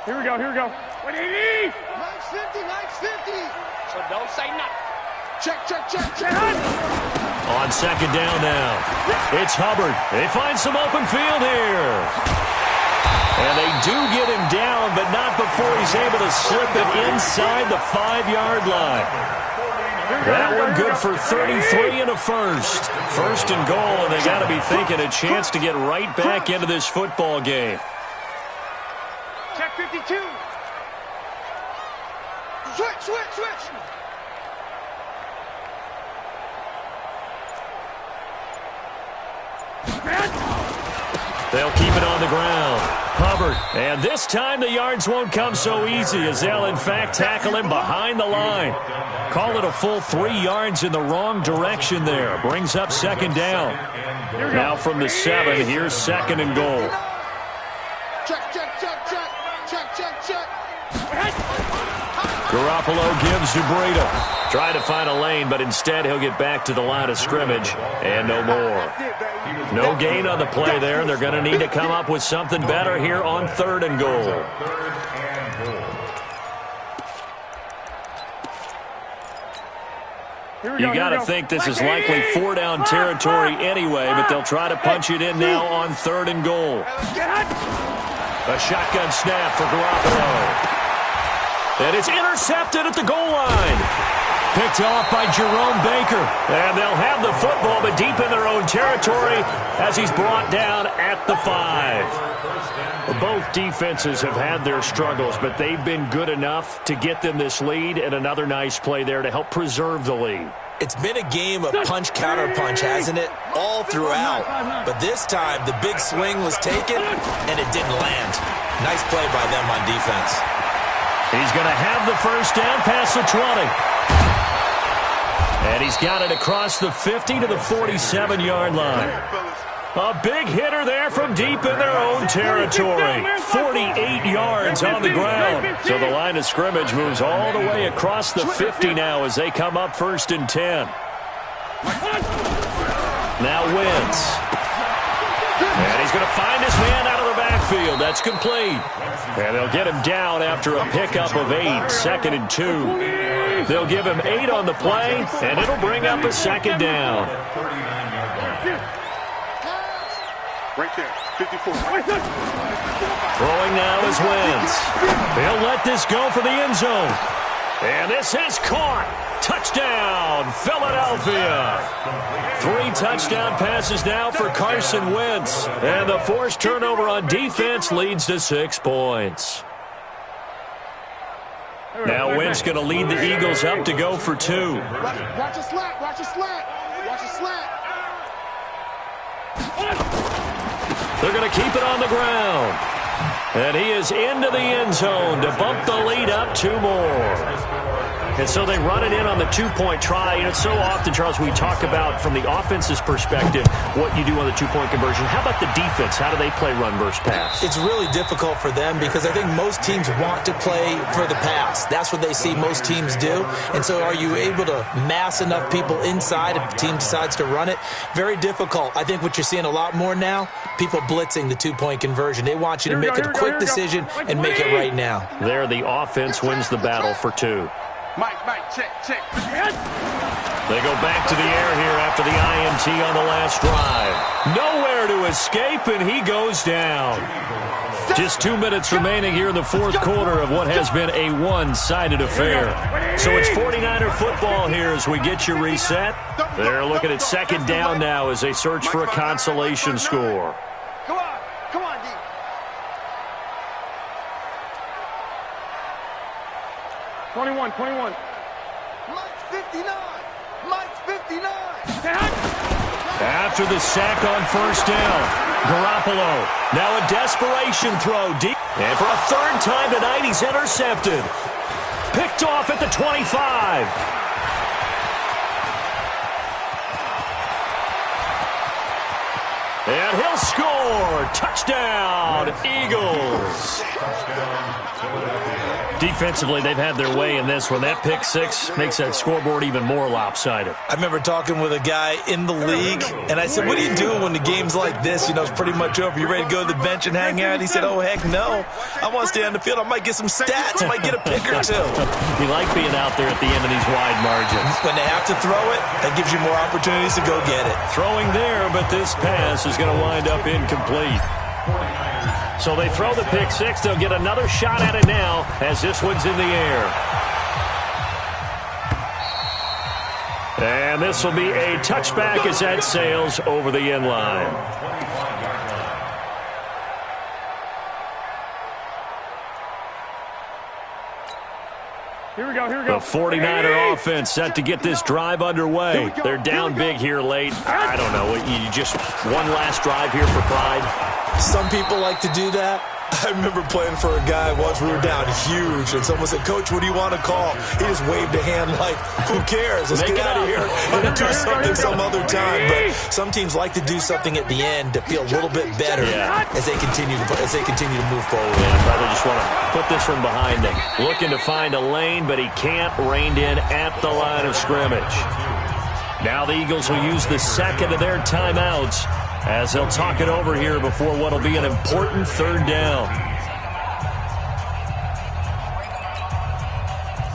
Here we go. 180. Nice 50. So don't say nothing. Check. On 2nd down now. It's Hubbard. They find some open field here. And they do get him down, but not before he's able to slip it inside the 5-yard line. That one good for 33 and a first. 1st and goal, and they got to be thinking a chance to get right back into this football game. Check 52. Switch. They'll keep it on the ground. covered. And this time the yards won't come so easy as they'll, in fact, tackle him behind the line. Call it a full 3 yards in the wrong direction there. Brings up second down. Now from the 7, here's second and goal. Check, check, check, check. Check, check, check. Garoppolo gives to Breida. Trying to find a lane, but instead he'll get back to the line of scrimmage. And no more. No gain on the play there. They're going to need to come up with something better here on 3rd and goal. You got to think this is likely 4-down territory anyway, but they'll try to punch it in now on 3rd and goal. A shotgun snap for Garoppolo. And it's intercepted at the goal line. Picked off by Jerome Baker. And they'll have the football, but deep in their own territory as he's brought down at the 5. Both defenses have had their struggles, but they've been good enough to get them this lead, and another nice play there to help preserve the lead. It's been a game of punch-counter-punch, hasn't it? All throughout. But this time, the big swing was taken, and it didn't land. Nice play by them on defense. He's going to have the first down past the 20. And he's got it across the 50 to the 47-yard line. A big hitter there from deep in their own territory. 48 yards on the ground. So the line of scrimmage moves all the way across the 50 now as they come up 1st and 10. Now Wentz. And he's going to find his man out of the backfield. That's complete. And they'll get him down after a pickup of 8, 2nd and 2. They'll give him 8 on the play, and it'll bring up a 2nd down. Right there, 54. Throwing now is Wentz. He'll let this go for the end zone. And this is caught. Touchdown, Philadelphia. 3 touchdown passes now for Carson Wentz. And the forced turnover on defense leads to 6 points. Now Wentz going to lead the Eagles up to go for 2. Watch a slant, watch a slant, watch a slant. They're going to keep it on the ground. And he is into the end zone to bump the lead up 2 more. And so they run it in on the 2-point try. And it's so often, Charles, we talk about from the offense's perspective what you do on the 2-point conversion. How about the defense? How do they play run versus pass? It's really difficult for them because I think most teams want to play for the pass. That's what they see most teams do. And so are you able to mass enough people inside if the team decides to run it? Very difficult. I think what you're seeing a lot more now, people blitzing the 2-point conversion. They want you to make a quick decision and make it right now. There, the offense wins the battle for 2. Mike, check, check. They go back to the air here after the INT on the last drive. Nowhere to escape, and he goes down. Just 2 minutes remaining here in the 4th quarter of what has been a one-sided affair. So it's 49er football here as we get you reset. They're looking at 2nd down now as they search for a consolation score. Come on, D. Twenty-one. Mike's 59. Mike's 59. After the sack on 1st down, Garoppolo. Now a desperation throw deep. And for a 3rd time tonight, he's intercepted. Picked off at the 25. And he'll score. Touchdown, Eagles. Defensively, they've had their way in this one. That pick 6 makes that scoreboard even more lopsided. I remember talking with a guy in the league, and I said, what do you do when the game's like this? You know, it's pretty much over. You ready to go to the bench and hang out? He said, oh, heck no. I want to stay on the field. I might get some stats. I might get a pick or 2. You like being out there at the end of these wide margins. When they have to throw it, that gives you more opportunities to go get it. Throwing there, but this pass is going to wind up incomplete. So they throw the pick 6. They'll get another shot at it now as this one's in the air. And this will be a touchback as that sails over the end line. Here we go. The 49er offense set to get this drive underway. They're down big here late. I don't know. You just one last drive here for pride. Some people like to do that. I remember playing for a guy once. We were down huge, and someone said, "Coach, what do you want to call?" He just waved a hand like, "Who cares? Let's get out of here and do something some other time." But some teams like to do something at the end to feel a little bit better as they continue to move forward. Yeah, probably just want to put this one behind them. Looking to find a lane, but he can't. Reined in at the line of scrimmage. Now the Eagles will use the second of their timeouts as they'll talk it over here before what will be an important third down.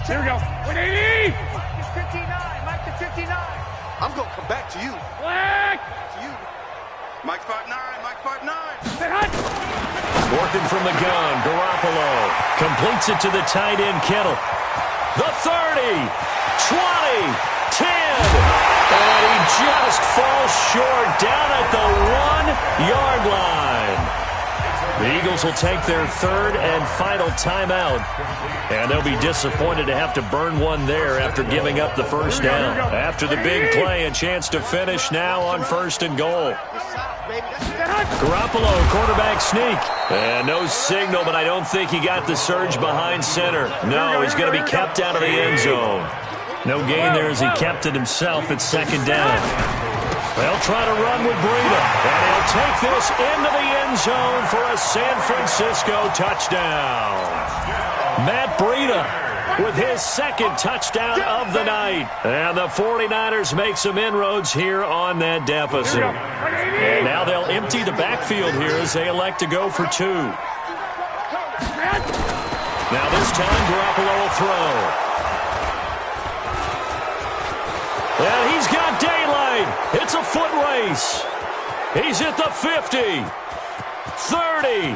Here we go. 180! Mike to 59. Mike to 59. I'm going to come back to you. Black! To you. Mike 5'9". Mike 5'9". Say hot! Working from the gun, Garoppolo completes it to the tight end, Kittle. The 30, 20, 10, and he just falls short down at the 1-yard line. The Eagles will take their third and final timeout, and they'll be disappointed to have to burn one there after giving up the first down. After the big play, a chance to finish now on 1st and goal. Garoppolo, quarterback sneak. And no signal, but I don't think he got the surge behind center. No, he's going to be kept out of the end zone. No gain there as he kept it himself at 2nd down. They'll try to run with Breida, and he'll take this into the end zone for a San Francisco touchdown. Matt Breida with his 2nd touchdown of the night. And the 49ers make some inroads here on that deficit. And now they'll empty the backfield here as they elect to go for 2. Now this time Garoppolo will throw. And he's got daylight. It's a foot race. He's at the 50, 30,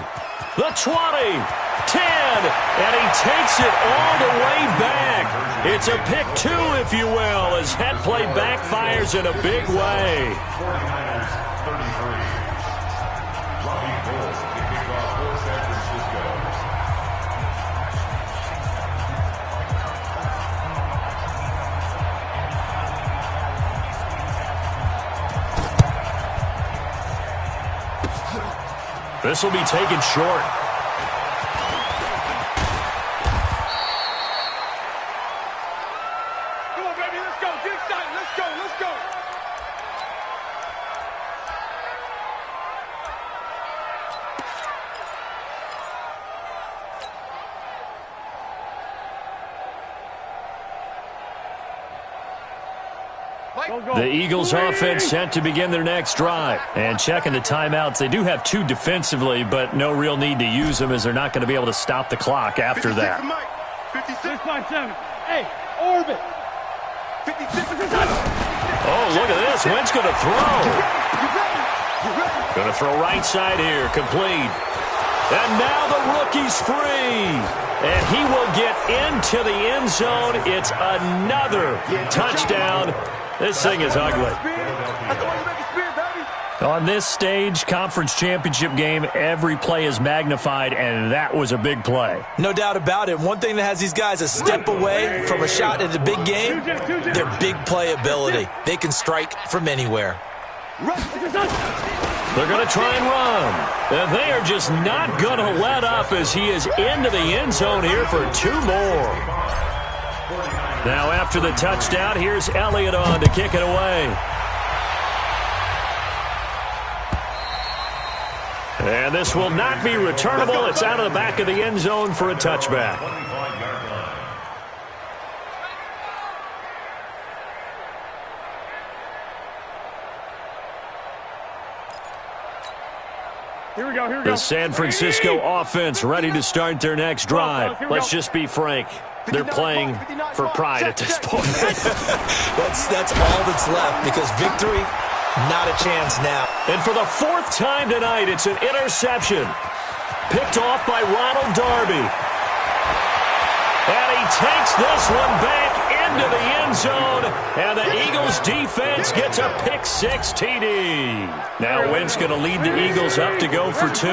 the 20, 10, and he takes it all the way back. It's a pick 2, if you will, as that play backfires in a big way. 49ers 33. Robbie Gould to kick off for San Francisco. This will be taken short. Come on, baby, let's go. Get excited. Let's go. Let's go. The Eagles offense set to begin their next drive. And checking the timeouts, they do have 2 defensively, but no real need to use them as they're not going to be able to stop the clock after that. 56, 6'7". Hey, orbit. 56. Oh, look at this. Wentz going to throw. Going to throw right side here. Complete. And now the rookie's free. And he will get into the end zone. It's another touchdown. This thing is ugly. On this stage, conference championship game, every play is magnified, and that was a big play. No doubt about it. One thing that has these guys a step away from a shot at a big game, their big play ability. They can strike from anywhere. They're going to try and run. And they are just not going to let up as he is into the end zone here for 2 more. Now after the touchdown, here's Elliott on to kick it away. And this will not be returnable. It's out of the back of the end zone for a touchback. Here we go. Here we go. The San Francisco offense ready to start their next drive. Let's just be frank. They're playing for pride at this point. That's all that's left because victory, not a chance now. And for the 4th time tonight, it's an interception. Picked off by Ronald Darby. And he takes this one back into the end zone. And the Eagles defense gets a pick 6 TD. Now Wentz going to lead the Eagles up to go for 2.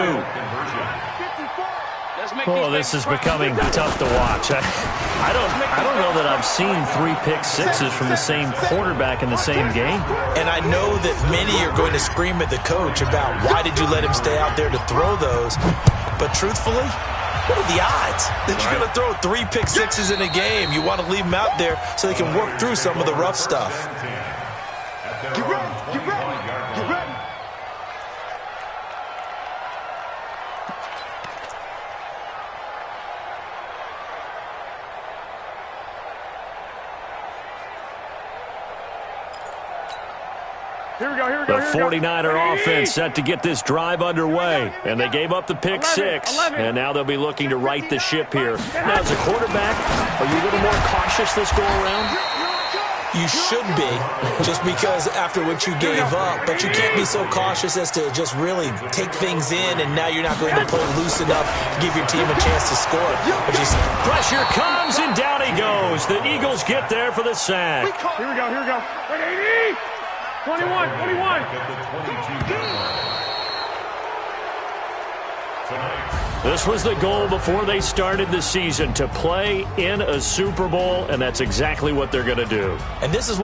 Oh, this is becoming tough to watch. I don't know that I've seen 3 pick 6s from the same quarterback in the same game. And I know that many are going to scream at the coach about why did you let him stay out there to throw those. But truthfully, what are the odds that you're going to throw 3 pick sixes in a game? You want to leave them out there so they can work through some of the rough stuff. Get ready, get ready, get ready. Here we go, here we go. The 49er offense set to get this drive underway. And they gave up the pick 6. And now they'll be looking to right the ship here. Now, as a quarterback, are you a little more cautious this go-around? You should be, just because after what you gave up. But you can't be so cautious as to just really take things in, and now you're not going to play loose enough to give your team a chance to score. Pressure comes, and down he goes. The Eagles get there for the sack. Here we go, here we go. 80! 21, 21. This was the goal before they started the season, to play in a Super Bowl, and that's exactly what they're going to do. And this is